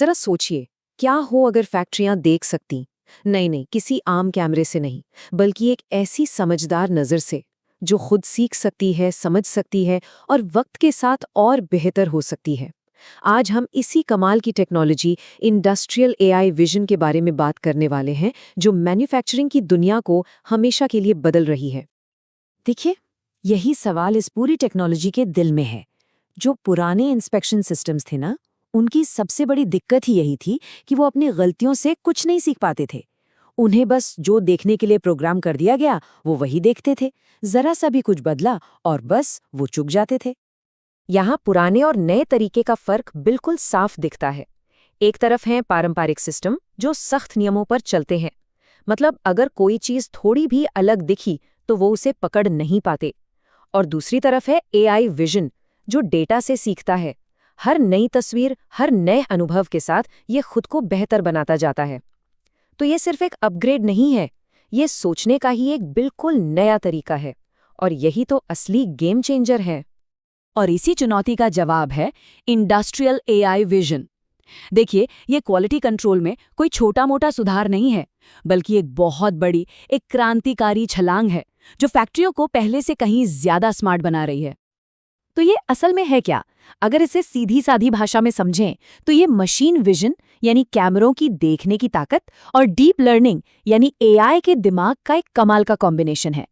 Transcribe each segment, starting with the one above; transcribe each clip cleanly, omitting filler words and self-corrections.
जरा सोचिए, क्या हो अगर फैक्ट्रियां देख सकती, नहीं, किसी आम कैमरे से नहीं, बल्कि एक ऐसी समझदार नज़र से, जो खुद सीख सकती है, समझ सकती है और वक्त के साथ और बेहतर हो सकती है। आज हम इसी कमाल की टेक्नोलॉजी, इंडस्ट्रियल एआई विजन के बारे में बात करने वाले हैं, जो मैन्युफैक्चरिंग की दुनिया को हमेशा के लिए बदल रही है। देखिए, यही सवाल इस पूरी टेक्नोलॉजी के दिल में है। जो पुराने इंस्पेक्शन सिस्टम्स थे ना, उनकी सबसे बड़ी दिक्कत ही यही थी कि वो अपनी गलतियों से कुछ नहीं सीख पाते थे। उन्हें बस जो देखने के लिए प्रोग्राम कर दिया गया, वो वही देखते थे। जरा सा भी कुछ बदला और बस वो चूक जाते थे। यहाँ पुराने और नए तरीके का फर्क बिल्कुल साफ दिखता है। एक तरफ है पारंपरिक सिस्टम, जो सख्त नियमों पर चलते हैं। मतलब अगर कोई चीज थोड़ी भी अलग दिखी तो वो उसे पकड़ नहीं पाते। और दूसरी तरफ है एआई विजन, जो डेटा से सीखता है। हर नई तस्वीर, हर नए अनुभव के साथ ये खुद को बेहतर बनाता जाता है। तो ये सिर्फ एक अपग्रेड नहीं है, ये सोचने का ही एक बिल्कुल नया तरीका है। और यही तो असली गेम चेंजर है। और इसी चुनौती का जवाब है इंडस्ट्रियल एआई विजन। देखिए, ये क्वालिटी कंट्रोल में कोई छोटा मोटा सुधार नहीं है, बल्कि एक बहुत बड़ी, एक क्रांतिकारी छलांग है, जो फैक्ट्रियों को पहले से कहीं ज्यादा स्मार्ट बना रही है। तो ये असल में है क्या? अगर इसे सीधी साधी भाषा में समझें तो ये मशीन विजन यानी कैमरों की देखने की ताकत और डीप लर्निंग यानी एआई के दिमाग का एक कमाल का कॉम्बिनेशन है।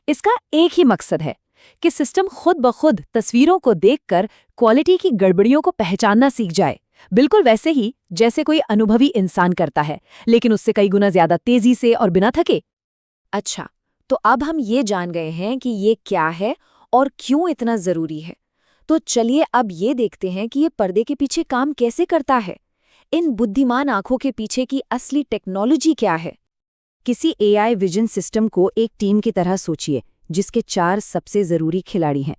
इसका एक ही मकसद है कि सिस्टम खुद ब खुद तस्वीरों को देखकर क्वालिटी की गड़बड़ियों को पहचानना सीख जाए, बिल्कुल वैसे ही जैसे कोई अनुभवी इंसान करता है, लेकिन उससे कई गुना ज्यादा तेजी से और बिना थके। अच्छा, तो अब हम ये जान गए हैं कि ये क्या है और क्यों इतना जरूरी है। तो चलिए अब ये देखते हैं कि ये पर्दे के पीछे काम कैसे करता है। इन बुद्धिमान आंखों के पीछे की असली टेक्नोलॉजी क्या है। किसी एआई विजन सिस्टम को एक टीम की तरह सोचिए, जिसके 4 सबसे जरूरी खिलाड़ी हैं।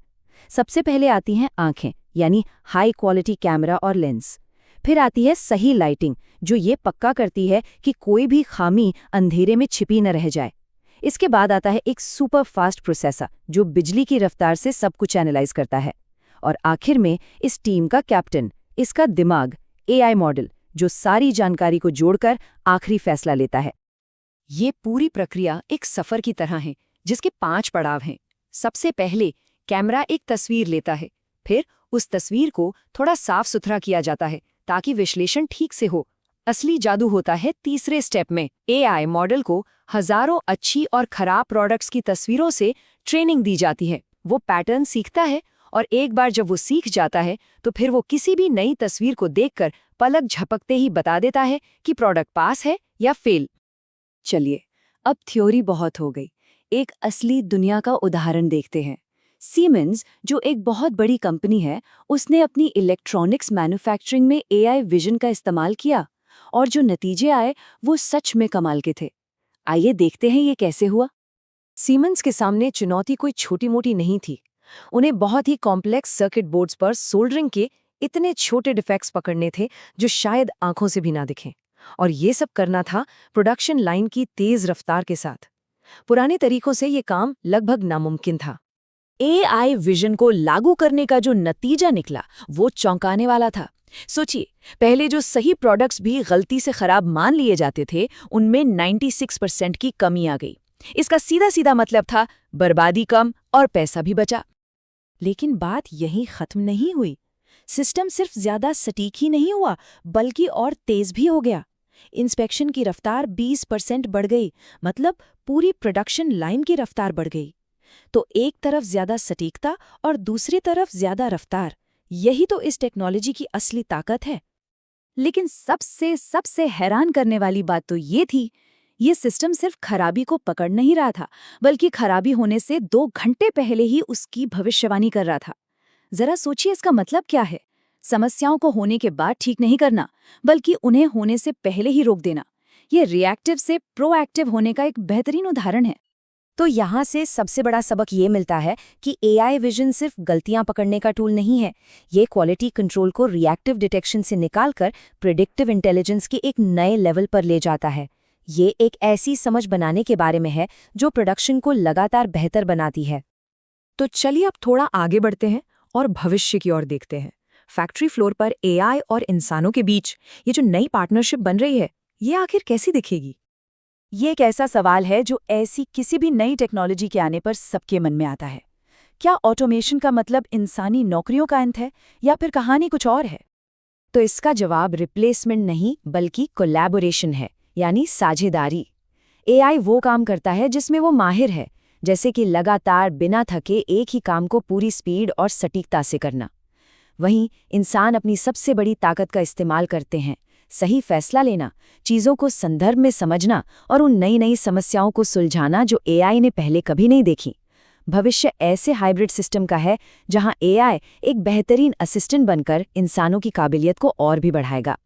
सबसे पहले आती हैं आंखें, यानी हाई क्वालिटी कैमरा और लेंस। फिर आती है सही लाइटिंग, जो ये पक्का करती है कि कोई भी खामी अंधेरे में छिपी न रह जाए। इसके बाद आता है एक सुपर फास्ट प्रोसेसर, जो बिजली की रफ्तार से सब कुछ एनालाइज करता है। और आखिर में इस टीम का कैप्टन, इसका दिमाग, एआई मॉडल, जो सारी जानकारी को जोड़कर आखिरी फैसला लेता है। ये पूरी प्रक्रिया एक सफर की तरह है, जिसके 5 पड़ाव हैं। सबसे पहले कैमरा एक तस्वीर लेता है, फिर उस तस्वीर को थोड़ा साफ सुथरा किया जाता है ताकि विश्लेषण ठीक से हो। असली जादू होता है तीसरे स्टेप में। एआई मॉडल को हजारों अच्छी और खराब प्रोडक्ट्स की तस्वीरों से ट्रेनिंग दी जाती है। वो पैटर्न सीखता है और एक बार जब वो सीख जाता है तो फिर वो किसी भी नई तस्वीर को देखकर पलक झपकते ही बता देता है कि प्रोडक्ट पास है या फेल। चलिए, अब थ्योरी बहुत हो गई, एक असली दुनिया का उदाहरण देखते हैं। सीमेंस, जो एक बहुत बड़ी कंपनी है, उसने अपनी इलेक्ट्रॉनिक्स मैन्युफैक्चरिंग में एआई विजन का इस्तेमाल किया, और जो नतीजे आए वो सच में कमाल के थे। आइए देखते हैं ये कैसे हुआ। सीमेंस के सामने चुनौती कोई छोटी-मोटी नहीं थी। उन्हें बहुत ही कॉम्प्लेक्स सर्किट बोर्ड्स पर सोल्डरिंग के इतने छोटे डिफेक्ट्स पकड़ने थे जो शायद आंखों से भी ना दिखें। और ये सब करना था प्रोडक्शन लाइन की तेज रफ्तार के साथ। पुराने तरीकों से ये काम लगभग नामुमकिन था। एआई विजन को लागू करने का जो नतीजा निकला वो चौंकाने वाला था। सोचिए, पहले जो सही प्रोडक्ट्स भी गलती से खराब मान लिए जाते थे, उनमें 96% की कमी आ गई। इसका सीधा सीधा मतलब था बर्बादी कम और पैसा भी बचा। लेकिन बात यहीं खत्म नहीं हुई। सिस्टम सिर्फ ज्यादा सटीक ही नहीं हुआ, बल्कि और तेज भी हो गया। इंस्पेक्शन की रफ्तार 20% बढ़ गई, मतलब पूरी प्रोडक्शन लाइन की रफ्तार बढ़ गई। तो एक तरफ ज्यादा सटीकता और दूसरी तरफ ज्यादा रफ्तार, यही तो इस टेक्नोलॉजी की असली ताकत है। लेकिन सबसे सबसे हैरान करने वाली बात तो ये थी, ये सिस्टम सिर्फ खराबी को पकड़ नहीं रहा था, बल्कि खराबी होने से 2 घंटे पहले ही उसकी भविष्यवाणी कर रहा था। जरा सोचिए, इसका मतलब क्या है? समस्याओं को होने के बाद ठीक नहीं करना, बल्कि उन्हें होने से पहले ही रोक देना। ये रिएक्टिव से प्रोएक्टिव होने का एक बेहतरीन उदाहरण है। तो यहाँ से सबसे बड़ा सबक ये मिलता है कि एआई विजन सिर्फ गलतियां पकड़ने का टूल नहीं है। ये क्वालिटी कंट्रोल को रिएक्टिव डिटेक्शन से निकालकर प्रिडिक्टिव इंटेलिजेंस के एक नए लेवल पर ले जाता है। ये एक ऐसी समझ बनाने के बारे में है जो प्रोडक्शन को लगातार बेहतर बनाती है। तो चलिए अब थोड़ा आगे बढ़ते हैं और भविष्य की ओर देखते हैं। फैक्ट्री फ्लोर पर एआई और इंसानों के बीच ये जो नई पार्टनरशिप बन रही है, ये आखिर कैसी दिखेगी? ये एक ऐसा सवाल है जो ऐसी किसी भी नई टेक्नोलॉजी के आने पर सबके मन में आता है। क्या ऑटोमेशन का मतलब इंसानी नौकरियों का अंत है या फिर कहानी कुछ और है? तो इसका जवाब रिप्लेसमेंट नहीं बल्कि कोलैबोरेशन है, यानी साझेदारी। एआई वो काम करता है जिसमें वो माहिर है, जैसे कि लगातार बिना थके एक ही काम को पूरी स्पीड और सटीकता से करना। वहीं इंसान अपनी सबसे बड़ी ताकत का इस्तेमाल करते हैं, सही फैसला लेना, चीज़ों को संदर्भ में समझना और उन नई नई समस्याओं को सुलझाना जो एआई ने पहले कभी नहीं देखी। भविष्य ऐसे हाइब्रिड सिस्टम का है जहां एआई एक बेहतरीन असिस्टेंट बनकर इंसानों की काबिलियत को और भी बढ़ाएगा।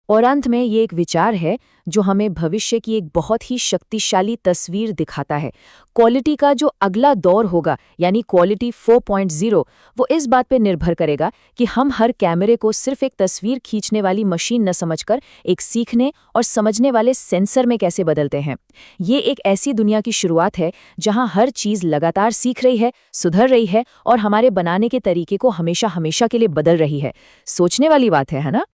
और अंत में ये एक विचार है जो हमें भविष्य की एक बहुत ही शक्तिशाली तस्वीर दिखाता है। क्वालिटी का जो अगला दौर होगा, यानी क्वालिटी 4.0, वो इस बात पे निर्भर करेगा कि हम हर कैमरे को सिर्फ एक तस्वीर खींचने वाली मशीन न समझकर एक सीखने और समझने वाले सेंसर में कैसे बदलते हैं। ये एक ऐसी दुनिया की शुरुआत है जहां हर चीज़ लगातार सीख रही है, सुधर रही है और हमारे बनाने के तरीके को हमेशा हमेशा के लिए बदल रही है। सोचने वाली बात है ना?